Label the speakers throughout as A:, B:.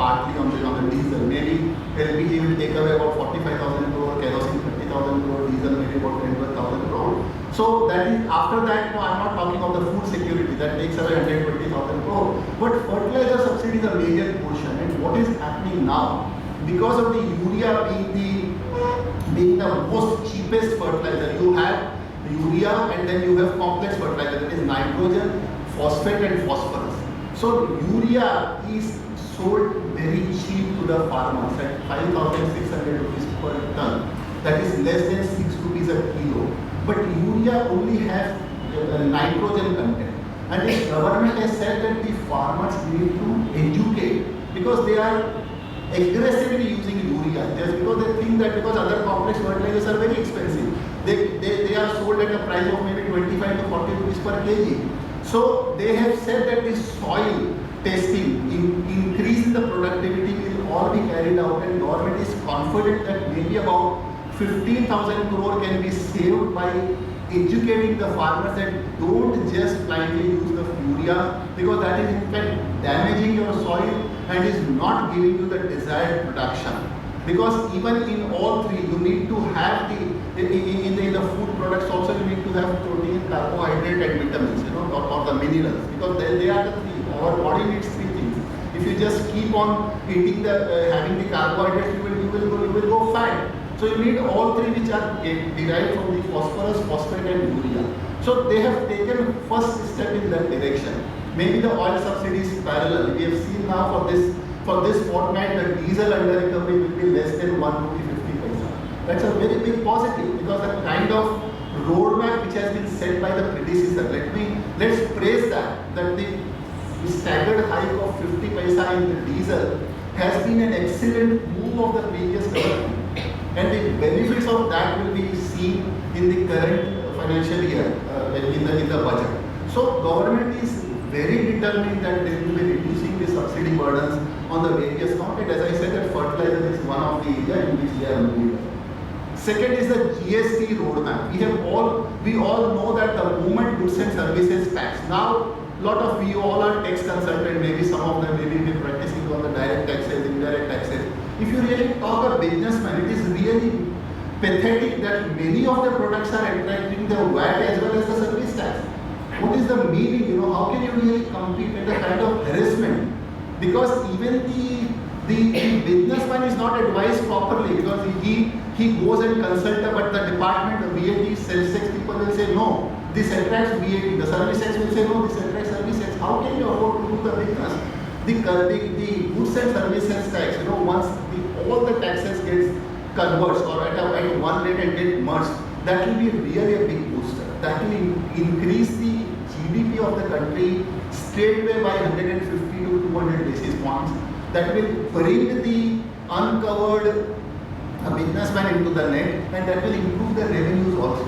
A: partly on the diesel. Maybe LPG will take away about 45,000 crore, kerosene 30,000 crore, diesel maybe about 10,000 crore. So that is, after that, I'm not talking of the food security, that takes away 120,000 crore. But fertilizer subsidy is a major portion. And what is happening now, because of the urea being the most cheapest fertilizer, you have urea and then you have complex fertilizer, that is nitrogen, phosphate and phosphorus. So urea is sold very cheap to the farmers at 5,600 rupees per ton. That is less than 6 rupees a kilo. But urea only has nitrogen content. And the government has said that the farmers need to educate, because they are aggressively using urea just because they think that because other complex fertilizers are very expensive. They are sold at a price of maybe 25 to 40 rupees per kg. So they have said that the soil testing, increase in the productivity will all be carried out, and government is confident that maybe about 15,000 crore can be saved by educating the farmers that don't just blindly use the urea, because that is in fact damaging your soil and is not giving you the desired production. Because even in all three, you need to have in the food products also you need to have protein, carbohydrate and vitamins, or the minerals, because they are the three. Our body needs three things. If you just keep on eating having the carbohydrates, you will go fat. So you need all three, which are derived from the phosphorus, phosphate and urea. So they have taken first step in that direction. Maybe the oil subsidy is parallel. We have seen now for this fortnight the diesel under recovery will be less than 1 rupee 50 paisa. That's a very big positive, because the kind of roadmap which has been set by the predecessor, let's praise that the staggered hike of 50 paisa in the diesel has been an excellent move of the previous government. And the benefits of that will be seen in the current financial year in the budget. So government is very determined that they will be reducing the subsidy burdens on the various counts. As I said, that fertilizer is one of the areas in which they are moving. Second is the GST roadmap. We all know that the moment goods and services tax. Now, we all are tax consultant. Maybe some of them maybe be practicing on the direct taxes, indirect taxes. If you really talk a businessman, it is really pathetic that many of the products are attracting the VAT as well as the service tax. What is the meaning? How can you really compete with the kind of harassment? Because even the businessman is not advised properly, because he goes and consults, but the department, the VAT, sales tax people will say no, this attracts VAT. The service tax will say no, this attracts service tax. How can you afford to do the business? The goods and services tax, once all the taxes gets converged or at one rate and get merged, that will be really a big booster. That will increase the GDP of the country straightway by 150 to 200 basis points. That will bring the uncovered businessman into the net, and that will improve the revenues also.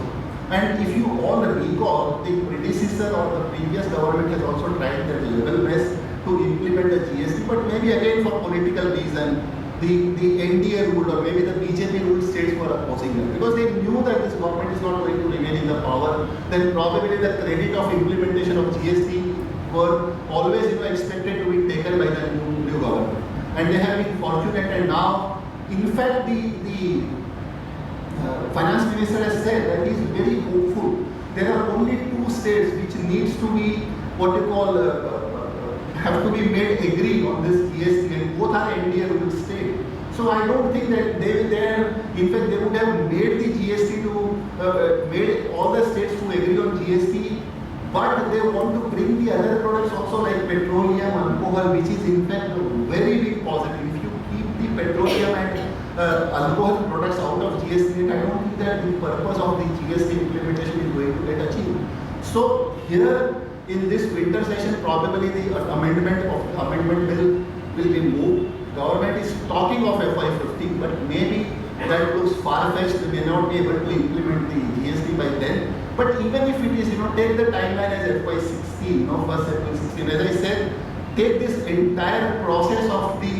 A: And if you all recall, the predecessor or the previous government has also tried their level best to implement the GST, but maybe again for political reason, the NDA ruled, or maybe the BJP ruled states were opposing it, because they knew that this government is not going to remain in the power. Then probably the credit of implementation of GST were always expected to be taken by the new government. And they have been fortunate, and now, in fact, the finance minister has said that he is very hopeful. There are only 2 states which needs to be have to be made agree on this GST, and both are NDA ruled state. So I don't think that in fact they would have made the GST made all the states to agree on GST, but they want to bring the other products also, like petroleum, alcohol, which is in fact a very big positive. If you keep the petroleum and alcohol products out of GST, I don't think that the purpose of the GST implementation is going to get achieved. So here in this winter session, probably the amendment bill will be moved. Government is talking of FY15, but maybe that looks far-fetched. They may not be able to implement the GST by then. But even if it is, take the timeline as FY16, first April 16. As I said, take this entire process of the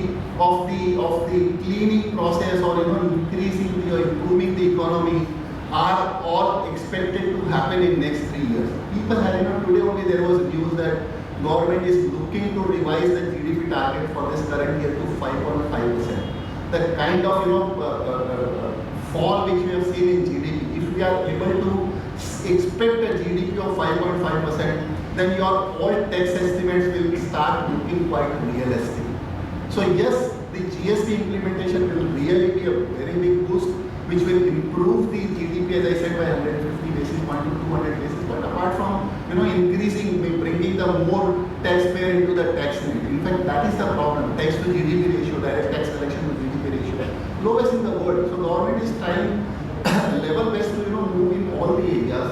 A: cleaning process, or increasing or improving the economy, are all expected to happen in next 3 years. People have, today only there was news that government is looking to revise the GDP target for this current year to 5%. the kind of fall which we have seen in GDP, if we are able to expect a GDP of 5.5%, then your all tax estimates will start looking quite realistic. So yes, the GST implementation will really be a very big boost, which will improve the GDP, as I said, by 150 basis point to 200 basis point. Apart from increasing, bringing the more taxpayer into the tax rate. In fact, that is the problem. Tax to GDP ratio, direct tax collection to GDP ratio, lowest in the world. So government is trying level best to move in all the areas.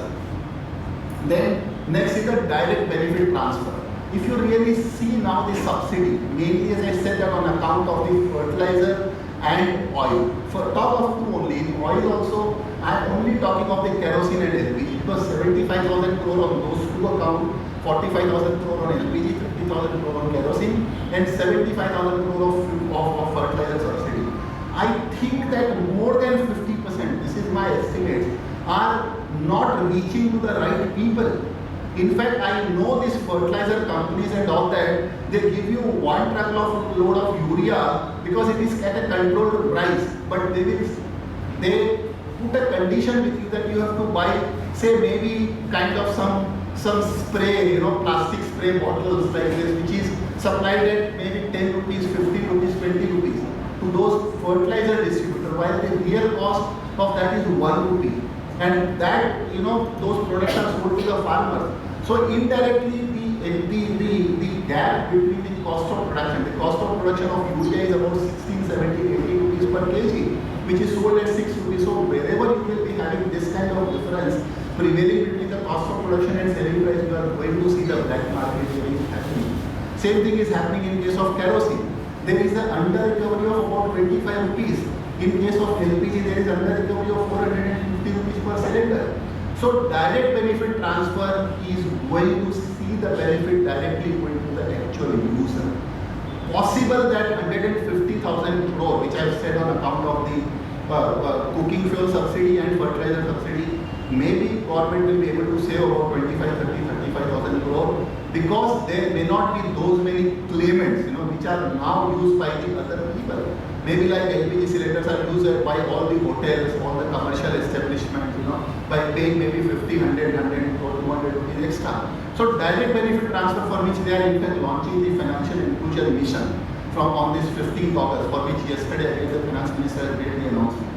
A: Then next is the direct benefit transfer. If you really see now the subsidy, mainly as I said that on account of the fertilizer and oil. For top of two only, in oil also, I am only talking of the kerosene and LPG, because 75,000 crore on those two accounts, 45,000 crore on LPG, 50,000 crore on kerosene, and 75,000 crore of fertilizer subsidy. I think that more than 50%, this is my estimate, are not reaching to the right people. In fact, I know these fertilizer companies and all that, they give you one truckload of urea because it is at a controlled price, but they put a condition with you that you have to buy, say maybe kind of some spray, plastic spray bottles like this, which is supplied at maybe 10 rupees, 15 rupees, 20 rupees to those fertilizer distributors, while the real cost of that is 1 rupee. And that, those products are sold to the farmers. So indirectly, the gap between the cost of production of urea is about 16, 17, 18 rupees per kg, which is sold at 6 rupees. So wherever you will be having this kind of difference prevailing between the cost of production and selling price, you are going to see the black market really happening. Same thing is happening in case of kerosene. There is an under recovery of about 25 rupees. In case of LPG, there is under recovery of 450 rupees per cylinder. So direct benefit transfer is going to see the benefit directly going to the actual user. Possible that 150,000 crore, which I have said on account of the cooking fuel subsidy and fertilizer subsidy, maybe government will be able to save about 35,000 crore, because there may not be those many claimants, which are now used by the other people. Maybe like LPG cylinders are used by all the hotels, all the commercial establishments, by paying maybe 50, 100, 100 or 200 rupees extra. So direct benefit transfer, for which they are in fact launching the financial inclusion mission on this 15th August, for which yesterday the finance minister made the announcement.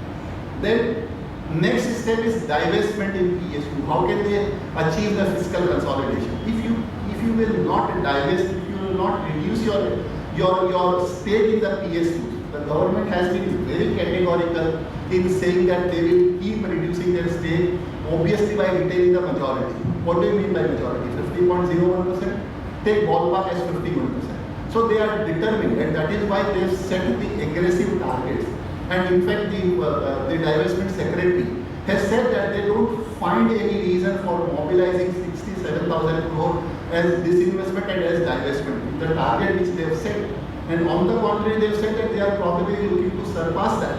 A: Then next step is divestment in PSU. How can they achieve the fiscal consolidation? If you will not divest, if you will not reduce your stake in the PSU, the government has been very categorical in saying that they will keep reducing their stake, obviously by retaining the majority. What do you mean by majority? 50.01%? Take ballpark as 51%. So they are determined, and that is why they have set the aggressive targets. And in fact, the divestment secretary has said that they don't find any reason for mobilizing 67,000 crore as disinvestment and as divestment, the target which they have set. And on the contrary, they have said that they are probably looking to surpass that.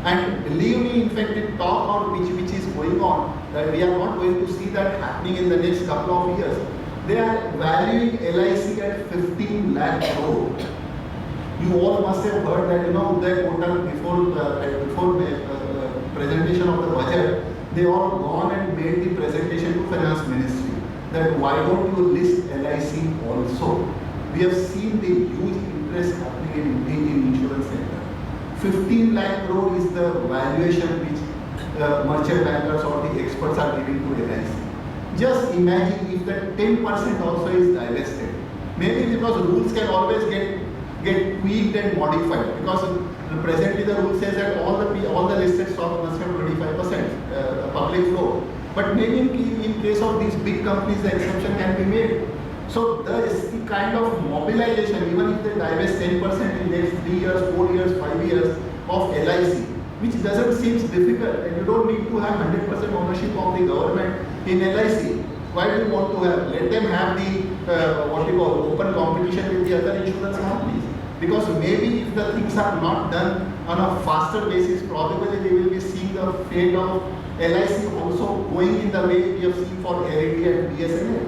A: And believe me, in fact, the talk on which is going on, that we are not going to see that happening in the next couple of years. They are valuing LIC at 15 lakh crore. You all must have heard that, their quota before presentation of the budget, they all gone and made the presentation to finance ministry that why don't you list LIC also? We have seen the huge interest happening in insurance sector. 15 lakh crore is the valuation which merchant bankers or the experts are giving to LIC. Just imagine if that 10% also is divested. Maybe because rules can always get tweaked and modified, because presently the rule says that all the listed stocks must have 25% public flow. But maybe in case of these big companies, the exception can be made. So the kind of mobilization, even if they divest 10% in the next 3 years, 4 years, 5 years of LIC, which doesn't seem difficult, and you don't need to have 100% ownership of the government in LIC. Why do you want to have? Let them have the open competition with the other insurance companies. Because maybe if the things are not done on a faster basis, probably they will be seeing the fate of LIC also going in the way we have seen for Air India and BSNL.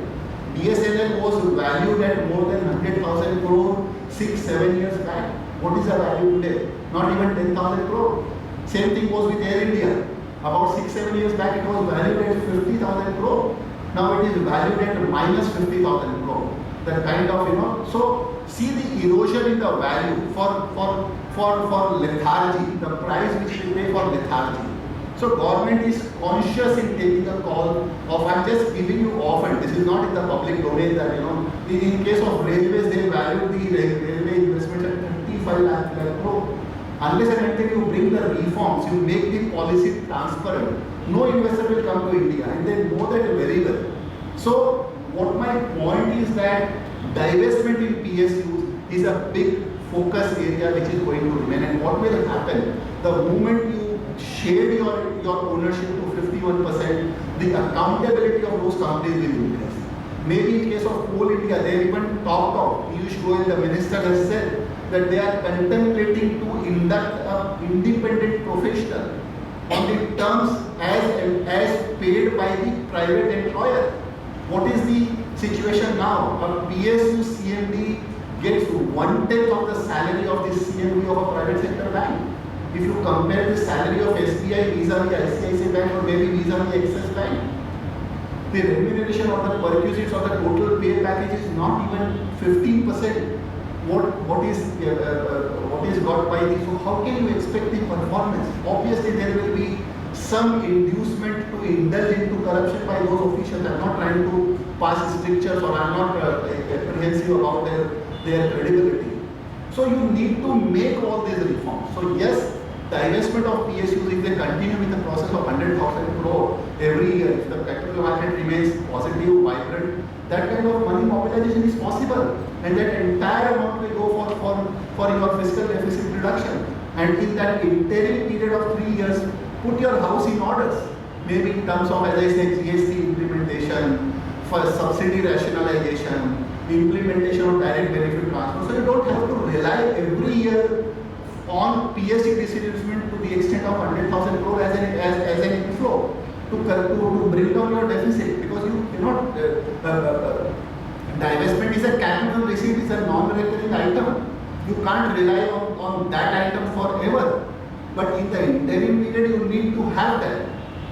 A: BSNL was valued at more than 100,000 crore 6-7 years back. What is the value today? Not even 10,000 crore. Same thing was with Air India. About 6-7 years back, it was valued at 50,000 crore. Now it is valued at minus 50,000 crore. That kind of, so see the erosion in the value for lethargy, the price which we pay for lethargy. So government is conscious in taking a call of, I'm just giving you often, this is not in the public domain that, in case of railways, they value the railway investment at 35 lakh crore. Unless and until you bring the reforms, you make the policy transparent, no investor will come to India, and they know that very well. So what my point is that divestment in PSUs is a big focus area which is going to remain. And what will happen, the moment you share your ownership to 51%, the accountability of those companies will increase. Maybe in case of Coal India, they even talked of, Piyush Goyal, the minister, has said that they are contemplating to induct an independent professional on the terms as paid by the private employer. What is the situation now? A PSU CMD gets 1/10 of the salary of the CMD of a private sector bank. If you compare the salary of SBI vis-a-vis ICICI Bank or maybe vis-a-vis Axis Bank, the remuneration or the perquisites or the total pay package is not even 15%. What is got by the, so how can you expect the performance? Obviously there will be some inducement to indulge into corruption by those officials. I'm not trying to pass strictures or I'm not apprehensive about their credibility. So you need to make all these reforms. So yes, the investment of PSUs, if they continue with the process of 100,000 crore every year, if the capital market remains positive, vibrant, that kind of money mobilization is possible, and that entire amount will go for your fiscal deficit reduction. And in that interim period of 3 years, put your house in orders. Maybe in terms of, as I said, GST implementation, for subsidy rationalization, implementation of direct benefit transfer. So you don't have to rely every year on PSU disbursement to the extent of 100,000 crore as an inflow to bring down your deficit, because you cannot. Divestment is a capital receipt, is a non-recurring item. You can't rely on that item forever. But in the interim period, you need to have that.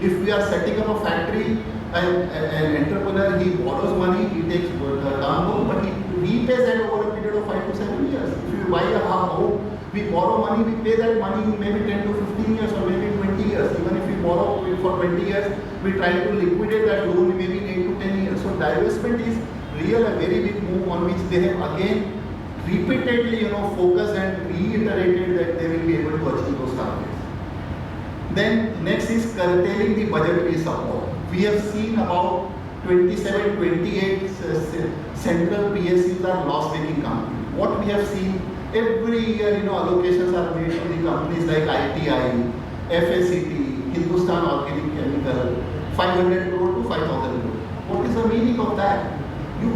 A: If we are setting up a factory, an entrepreneur, he borrows money, he takes down loan, but he repays that over a period of 5 to 7 years. If you buy a home, we borrow money, we pay that money in maybe 10 to 15 years or maybe 20 years. Even if we borrow for 20 years, we try to liquidate that loan maybe in 8 to 10 years. So divestment is a very big move on which they have again repeatedly focused and reiterated that they will be able to achieve those targets. Then next is curtailing the budgetary support. We have seen about 27, 28 central PSUs are loss-making companies. What we have seen every year, allocations are made to the companies like ITI, FACT, Hindustan Organic Chemical, 500 crore to 5,000 crore. What is the meaning of that?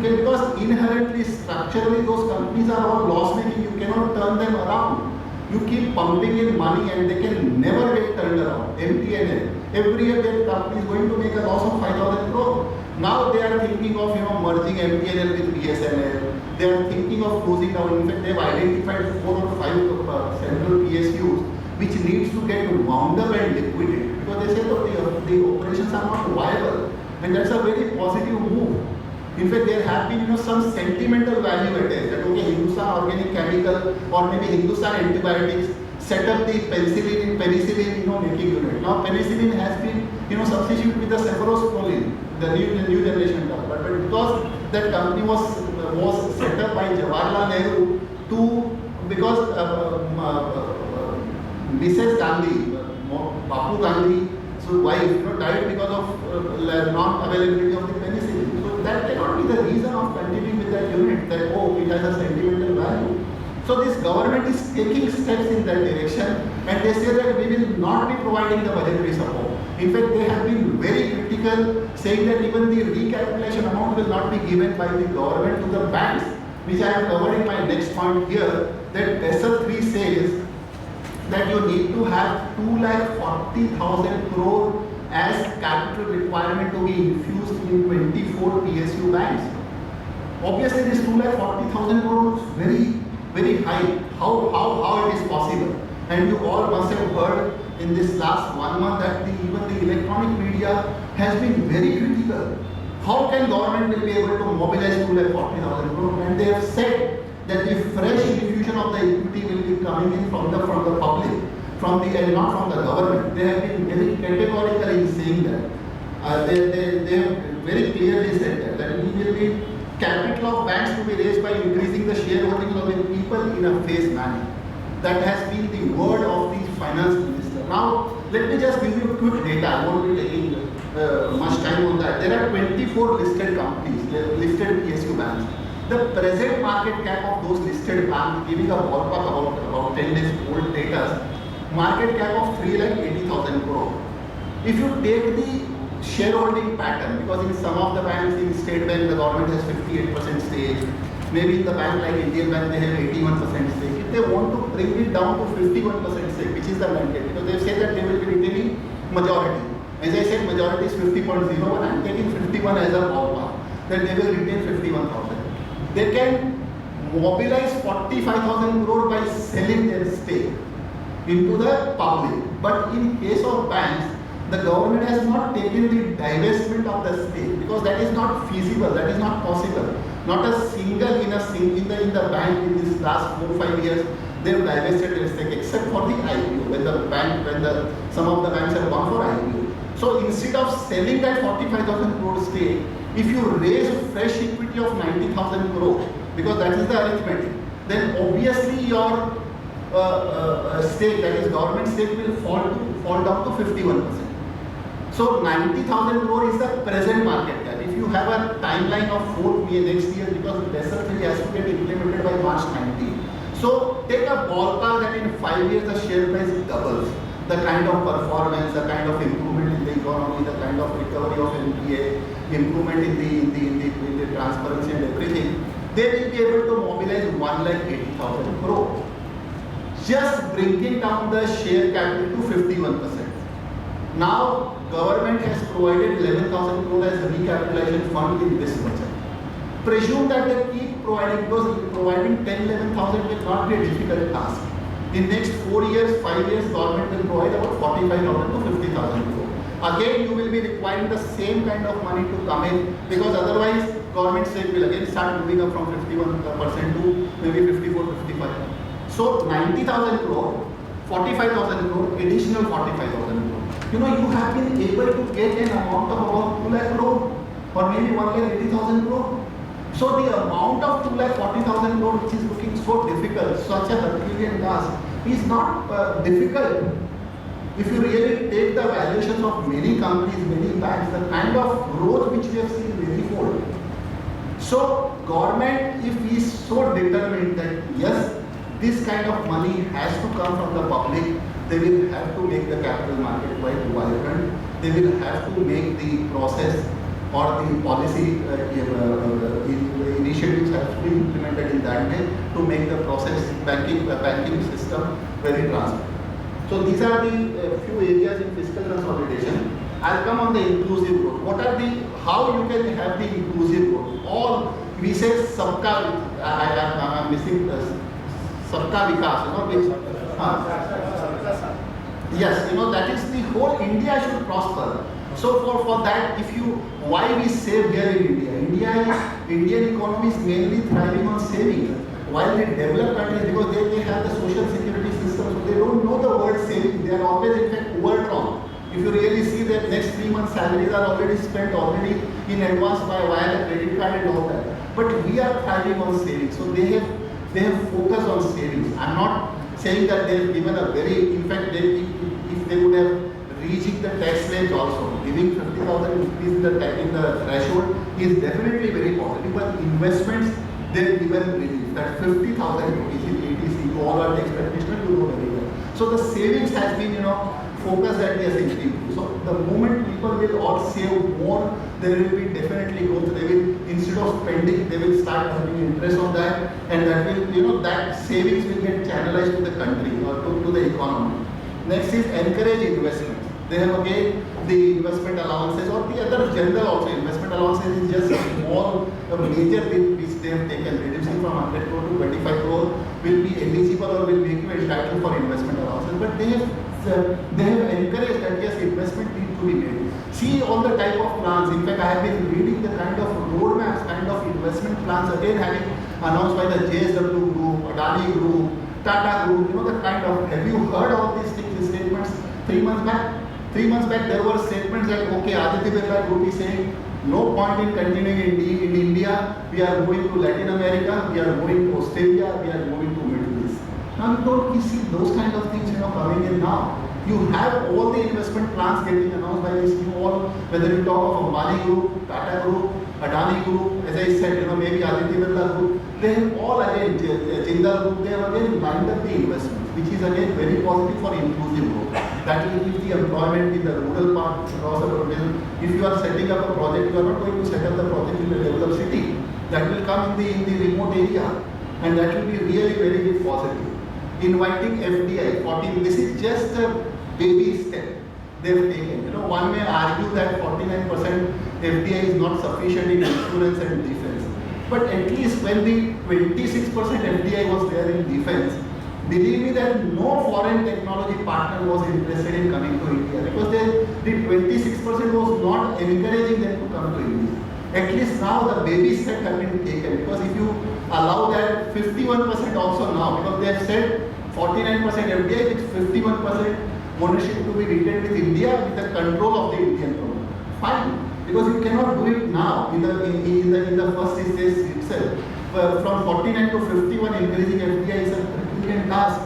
A: Because inherently, structurally, those companies are all loss-making. You cannot turn them around. You keep pumping in money and they can never get turned around. MTNL. Every year their company is going to make a loss of 5,000 crore. Now they are thinking of merging MTNL with BSNL. They are thinking of closing down. In fact, they have identified 4 or 5 central PSUs which needs to get wound up and liquidated, because they say that the operations are not viable, and that's a very positive move. In fact, there have been some sentimental value attached that okay, Hindustan Organic Chemical or maybe Hindustan Antibiotics set up the penicillin making unit. Now penicillin has been substituted with the cephalosporin, the new generation drug. But because that company was set up by Jawaharlal Nehru because Mrs. Gandhi, Bapu Gandhi, so wife, died because of non-availability of the penicillin. So that cannot be the reason of continuing with that unit, that it has a sentimental value. So this government is taking steps in that direction, and they say that we will not be providing the budgetary support. In fact, they have been very critical, saying that even the recalculation amount will not be given by the government to the banks, which I am covering my next point here, that ESSER 3 says that you need to have 2,40,000 crore as capital requirement to be infused in 24 PSU banks. Obviously, this 2,40,000 crore is very, very high. how it is possible. And you all must have heard in this last 1 month that even the electronic media has been very critical. How can government will be able to mobilize 2,40,000 crore? And they have said that the fresh infusion of the equity will be coming in from the public, and not from the government. They have been very categorical in saying that. They have very clearly said that we will be capital of banks to be raised by increasing the shareholding of the people in a phased manner. That has been the word of the finance minister. Now, let me just give you quick data. I won't be taking much time on that. There are 24 listed companies, listed PSU banks. The present market cap of those listed banks, giving a ballpark about 10 days old data, market cap of 3,80,000 crore. If you take the shareholding pattern, because in some of the banks, in State Bank, the government has 58% stake. Maybe in the bank like Indian Bank, they have 81% stake. If they want to bring it down to 51% stake, which is the mandate, because they say that they will be retaining majority. As I said, majority is 50.01. I am taking 51 as a ballpark, that they will retain 51,000. They can mobilize 45,000 crore by selling their stake into the public. But in case of banks, the government has not taken the divestment of the stake, because that is not feasible, that is not possible. Not a single in the bank in this last 4-5 years they have divested their stake, except for the IPO, when some of the banks have gone for IPO. So instead of selling that 45,000 crore stake, if you raise fresh equity of 90,000 crore, because that is the arithmetic, then obviously your stake, that is government stake, will fall down to 51%. So 90,000 crore is the present market cap. If you have a timeline of 4 next year, because Basel 3 has to get implemented by March 19. So take a ballpark that in 5 years the share price doubles. The kind of performance, the kind of improvement in the economy, the kind of recovery of NPA, improvement in the transparency and everything, they will be able to mobilize 1,80,000 crore. Just bringing down the share capital to 51%. Now, government has provided 11,000 crore as a recapitalization fund in this budget. Presume that they keep providing, because providing 10,000-11,000 will not be a difficult task. In next 4 years, 5 years, government will provide about 45,000 to 50,000 crore. Again, you will be requiring the same kind of money to come in, because otherwise, government stake will again start moving up from 51% to maybe 54-55. So 90,000 crore, 45,000 crore, additional 45,000 crore. You know, you have been able to get an amount of about 2 lakh crore or maybe 1,80,000 crore. So the amount of 2,40,000 crore, which is looking so difficult, such a Herculean task, is not difficult. If you really take the valuations of many companies, many banks, the kind of growth which we have seen manifold. So government, if he is so determined that yes, this kind of money has to come from the public, they will have to make the capital market quite vibrant. They will have to make the process or the policy initiatives have to be implemented in that way to make the process banking system very transparent. So these are the few areas in fiscal consolidation. I'll come on the inclusive growth. What are how you can have the inclusive growth? All we say sabka, I'm missing sabka vikas, yes, that is the whole India should prosper. So for that, why we save here in India? Indian economy is mainly thriving on savings. While the developed countries, because they have the social security system, so they don't know the word saving. They are always in fact overdrawn. If you really see that next 3 months salaries are already spent already in advance via the credit card and all that. But we are thriving on savings. So they have focused on savings. I'm not saying that they have given a very, in fact, if they would have reaching the tax slaves also, giving 50,000 increase in the threshold is definitely very positive. But investments, they have given relief. That 50,000 rupees in ATC, you all are tax practitioners, you know very well. So the savings has been, focus that has increased. So the moment people will all save more, there will be definitely growth. They will, instead of spending, they will start earning interest on that, and that will, that savings will get channelized to the country or to the economy. Next is encourage investment. They have again the investment allowances or the other general also. Investment allowances is just a small, a major thing which they have taken, reducing from 100 crore to 25 crore will be eligible or will make you entitled for investment allowances. But they have encouraged that yes, investment need to be made. See all the type of plans. In fact, I have been reading the kind of roadmaps, kind of investment plans again having announced by the JSW Group, Adani Group, Tata Group. You know the kind of. Have you heard all these things, these statements 3 months back? 3 months back, there were statements like, okay, Aditya Birla Group is saying, no point in continuing in India. We are moving to Latin America. We are moving to Australia. We are moving to Middle East. Now you don't see those kind of things, coming in now. You have all the investment plans getting announced by these new all, whether you talk of Ambani Group, Tata Group, Adani Group, as I said, maybe Aditya Birla Group, they have all again, Jindal Group, they have again lined up the investments, which is again very positive for inclusive growth. That will give the employment in the rural part across the province. If you are setting up a project, you are not going to set up the project in a developed city. That will come in the remote area, and that will be really very, very positive. Inviting FDI, 14, this is just a baby step they have taken. One may argue that 49% FDI is not sufficient in insurance and defense. But at least when the 26% FDI was there in defense, believe me that no foreign technology partner was interested in coming to India because the 26% was not encouraging them to come to India. At least now the baby steps have been taken, because if you allow that 51% also now, because they have said 49% FDI with 51% ownership to be retained with India with the control of the Indian government. Fine, because you cannot do it now in the first stage itself. From 49 to 51 increasing FDI is a Herculean task.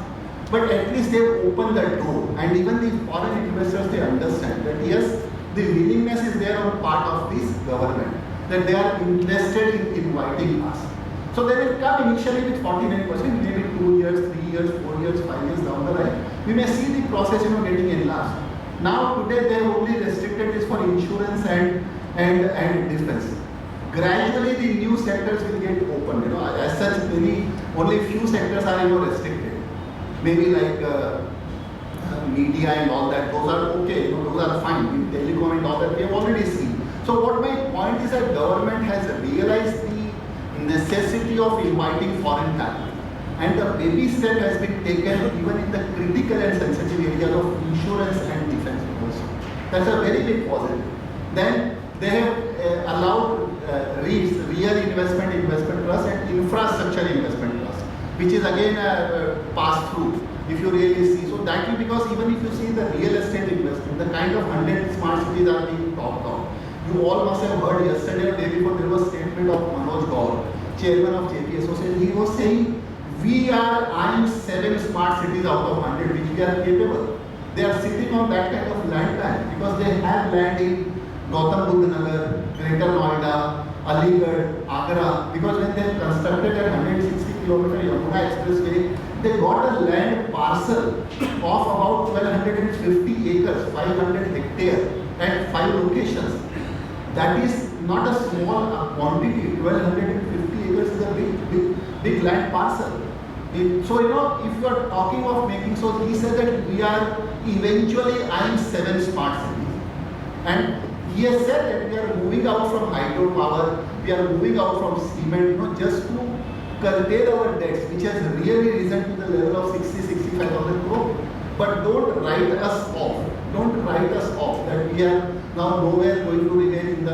A: But at least they have opened the door, and even the foreign investors, they understand that yes, the willingness is there on part of this government, that they are interested in inviting us. So they will come initially with 49%, maybe 2 years, 3 years, 4 years, 5 years down the line. We may see the process getting enlarged. Now today they have only restricted this for insurance and defense. Gradually the new sectors will get opened. As such, only few sectors are restricted. Maybe like media and all that. Those are okay. Those are fine. In telecom and all that, we have already seen. So what my point is that government has realized the necessity of inviting foreign capital, and the baby step has been taken even in the critical and sensitive areas of insurance and defense also. That's a very big positive. Then they have allowed REITs, Real Investment Trust, and Infrastructure Investment Trust, which is again pass-through, if you really see. So that will, because even if you see the real estate investment, the kind of 100 smart cities are being talked of. You all must have heard yesterday or day before there was a statement of Manoj Gaur, chairman of JP Associates. He was saying, we are eyeing 7 smart cities out of 100 which we are capable. They are sitting on that kind of land bank because they have land in Gautam Buddha Nagar, Greater Noida, Aligarh, Agra, because when they constructed that 160 km Yamuna Expressway, they got a land parcel of about 1250 acres, 500 hectares at 5 locations. That is not a small quantity. 1250 acres is a big land parcel. So if you are talking of making, so he said that we are eventually eyeing 7 smart cities. And he has said that we are moving out from hydropower, we are moving out from cement, just to curtail our debts, which has really risen to the level of 60,000-65,000 crore. But don't write us off. Don't write us off that we are now nowhere going to remain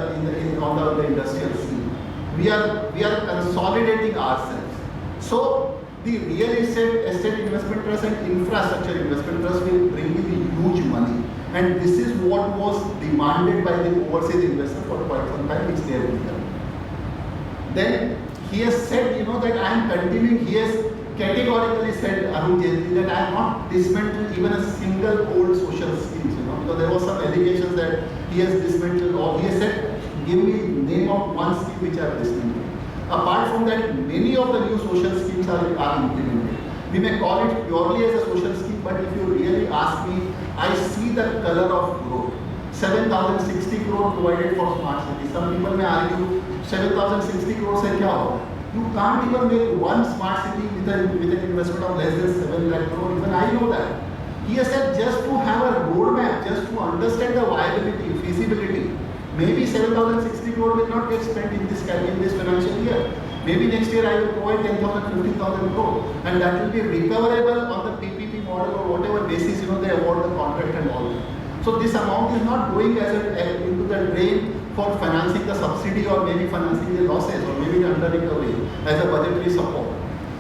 A: on the industrial scene. We are consolidating ourselves. So the real estate investment trust and infrastructure investment trust will bring in the huge money. And this is what was demanded by the overseas investor for quite some time, which they have done. Then he has said, that I am continuing. He has categorically said, Arun Jayantli, that I am not dismantled even a single old social schemes. Because there was some allegations that he has dismantled all. He has said, give me name of one scheme which I have dismantled. Apart from that, many of the new social schemes are implemented. We may call it purely as a social scheme, but if you really ask me, I see the color of growth. 7,060 crore provided for smart cities. Some people may argue 7,060 crore se kya hoga? You can't even make one smart city with an investment of less than 7 lakh crore. Even I know that. He has said just to have a roadmap, just to understand the viability, feasibility. Maybe 7,060 crore will not get spent in this financial year. Maybe next year I will provide 10,000, 15,000 crore, and that will be recoverable on the PPP model or whatever basis they award the contract and all that. So this amount is not going into the drain for financing the subsidy or maybe financing the losses or maybe the under recovery as a budgetary support.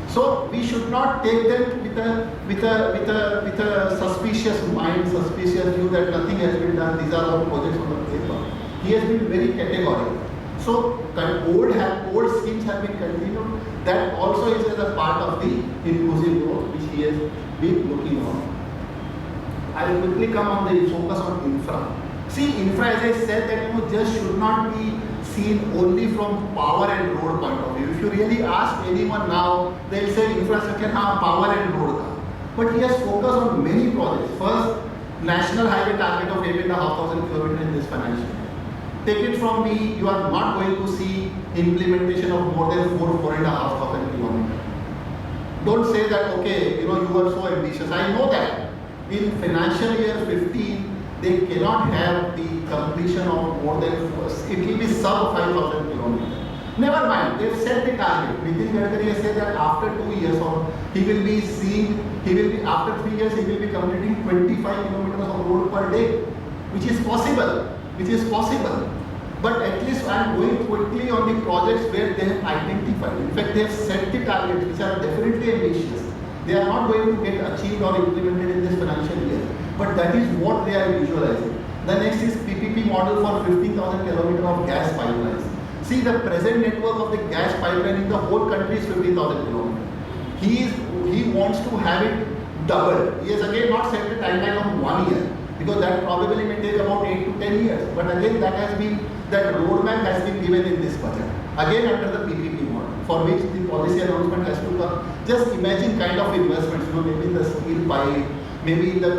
A: So we should not take them with a suspicious mind, suspicious view that nothing has been done. These are all projects on the paper. He has been very categorical. So old schemes have been continued. That also is as a part of the inclusive growth which he has been looking on. I will quickly come on the focus on infra. See, infra, as I said, that just should not be seen only from power and road point of view. If you really ask anyone now, they will say infrastructure, power and road. But he has focused on many projects. First, national highway target of 8,500 kilometers in this financial year. Take it from me, you are not going to see implementation of more than 4,500 kilometers. Don't say that, okay, you are so ambitious. I know that in financial year 15, they cannot have the completion of more than, it will be sub 5,000 kilometers. Never mind, they've set the target. Nitin Gadkari has said that after 2 years, or after 3 years, he will be completing 25 kilometers of road per day, which is possible. But at least I am going quickly on the projects where they have identified. In fact, they have set the targets, which are definitely ambitious. They are not going to get achieved or implemented in this financial year. But that is what they are visualizing. The next is PPP model for 15,000 kilometers of gas pipelines. See, the present network of the gas pipeline in the whole country is 15,000 kilometers. He wants to have it doubled. He has again not set the timeline of 1 year, because that probably may take about 8 to 10 years. But again, that roadmap has been given in this budget. Again, under the PPP model, for which the policy announcement has to come. Just imagine kind of investments, maybe in the steel pipe, maybe in the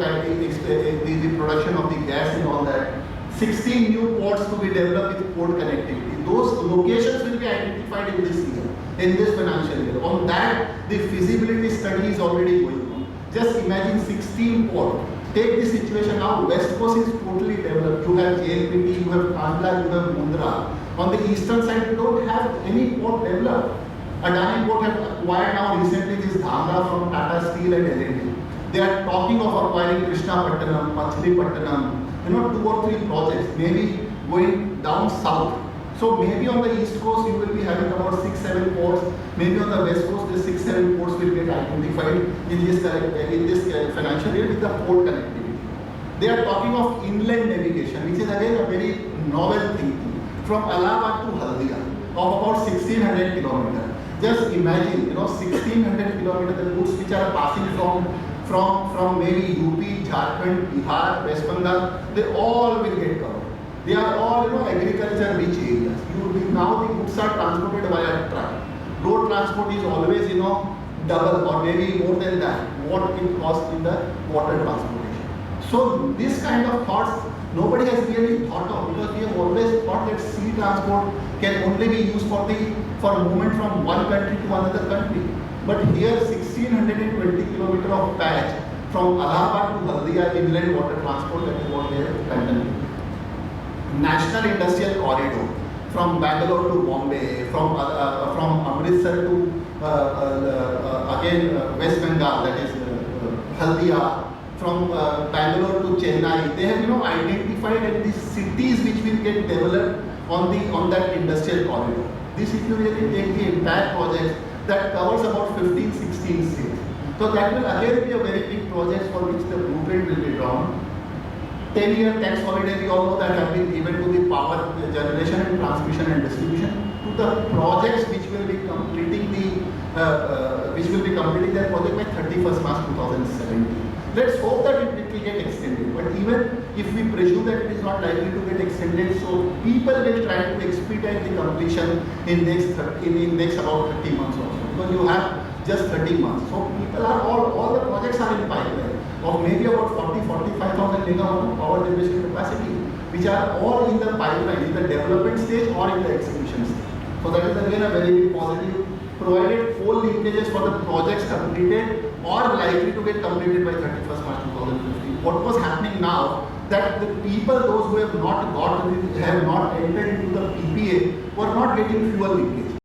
A: production of the gas and all that. 16 new ports to be developed with port connectivity. Those locations will be identified in this year, in this financial year. On that, the feasibility study is already going on. Just imagine 16 ports. Take this situation now, West Coast is totally developed. You have JNPT, you have Kandla, you have Mundra. On the eastern side, you don't have any port developed. Adani Port have acquired now recently this Dhamra from Tata Steel and L&T. They are talking of acquiring Krishnapatnam, Machilipatnam, 2 or 3 projects, maybe going down south. So maybe on the east coast you will be having about 6-7 ports. Maybe on the west coast the 6-7 ports will get identified in this financial year with the port connectivity. They are talking of inland navigation, which is again a very novel thing. From Allahabad to Haldia, of about 1,600 kilometers. Just imagine, 1,600 kilometers, the goods which are passing from maybe UP, Jharkhand, Bihar, West Bengal, they all will get covered. They are all agriculture rich areas. Now the goods are transported via truck. Road transport is always double or maybe more than that what it costs in the water transportation. So this kind of thoughts nobody has really thought of, because we have always thought that sea transport can only be used for movement from one country to another country. But here 1,620 kilometers of patch from Allahabad to Haldia inland water transport, that is what they have done. National Industrial Corridor from Bangalore to Bombay, from Amritsar to West Bengal, that is Haldia, from Bangalore to Chennai. They have identified these cities which will get developed on that industrial corridor. This, if you really take the entire project, that covers about 15-16 states. So that will again be a very big project for which the blueprint will be drawn. 10-year tax holiday, we all know that have been given to the power generation and transmission and distribution, to the projects which will be completing their project by 31st March 2017. Let's hope that it will get extended. But even if we presume that it is not likely to get extended, so people will try to expedite the completion in next about 30 months or so. Because you have just 30 months. So people are all the projects are in pipeline of maybe about 40-45,000 megawatt of power generation capacity, which are all in the pipeline, in the development stage or in the execution stage. So that is again a very positive provided coal linkages for the projects completed or likely to get completed by 31st March 2015. What was happening now, that the people, those who have not entered into the PPA, were not getting fuel linkage.